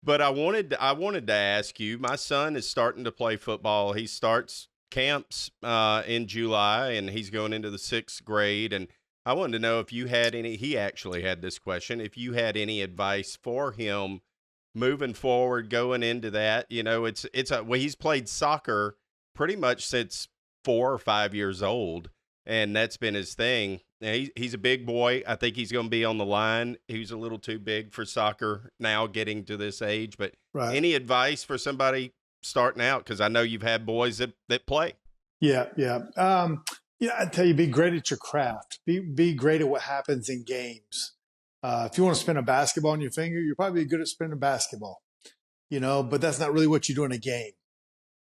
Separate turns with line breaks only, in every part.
But I wanted to ask you. My son is starting to play football. He starts camps in July, and he's going into the sixth grade. And I wanted to know if you had any. He actually had this question. If you had any advice for him moving forward, going into that. Well, he's played soccer pretty much since 4 or 5 years old, and that's been his thing. He's a big boy. I think he's going to be on the line. He's a little too big for soccer now, getting to this age. But
Right.
any advice for somebody starting out? Because I know you've had boys that play.
Yeah, yeah. I tell you, be great at your craft. Be great at what happens in games. If you want to spin a basketball on your finger, you're probably good at spinning a basketball, but that's not really what you do in a game.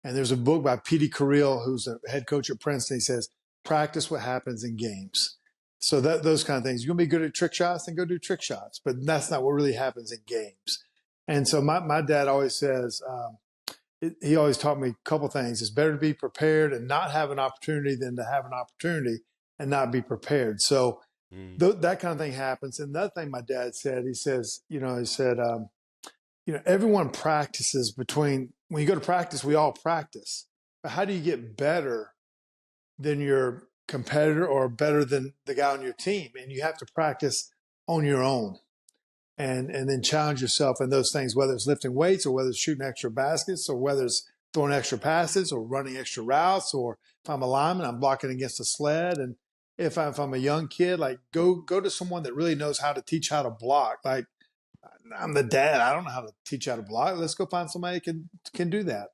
And there's a book by Petey Carril, who's a head coach at Princeton. He says, practice what happens in games. So those kind of things. You're going to be good at trick shots, then go do trick shots. But that's not what really happens in games. And so my dad always says, he always taught me a couple things. It's better to be prepared and not have an opportunity than to have an opportunity and not be prepared. So that kind of thing happens. And another thing my dad said, he said, everyone practices when you go to practice, we all practice. But how do you get better than your competitor or better than the guy on your team? And you have to practice on your own and then challenge yourself in those things, whether it's lifting weights or whether it's shooting extra baskets or whether it's throwing extra passes or running extra routes, or if I'm a lineman, I'm blocking against a sled. And if I'm a young kid, like go to someone that really knows how to teach how to block. Like, I'm the dad. I don't know how to teach how to block. Let's go find somebody who can do that.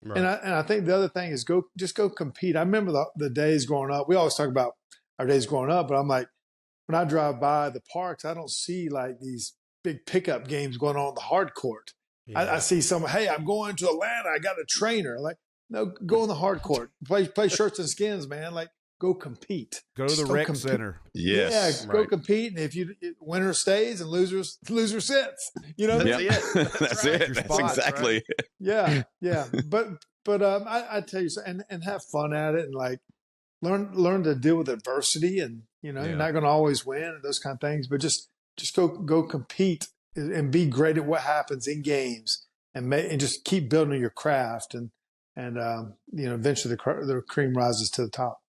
Right.
And I think the other thing is go compete. I remember the days growing up. We always talk about our days growing up, but I'm like, when I drive by the parks, I don't see like these big pickup games going on the hard court.
Yeah.
I see someone, hey, I'm going to Atlanta. I got a trainer. Like, no, go on the hard court. Play shirts and skins, man. Like, go compete.
Go to the rec center.
Yes.
Yeah, go
Right.
compete. And winner stays and loser sits.
That's
Yep.
it.
That's
right.
it.
Your
That's
spots,
exactly.
Yeah, yeah. But I tell you, and have fun at it, and like learn to deal with adversity, and you're not going to always win and those kind of things, but just go compete and be great at what happens in games, and just keep building your craft, and eventually the cream rises to the top.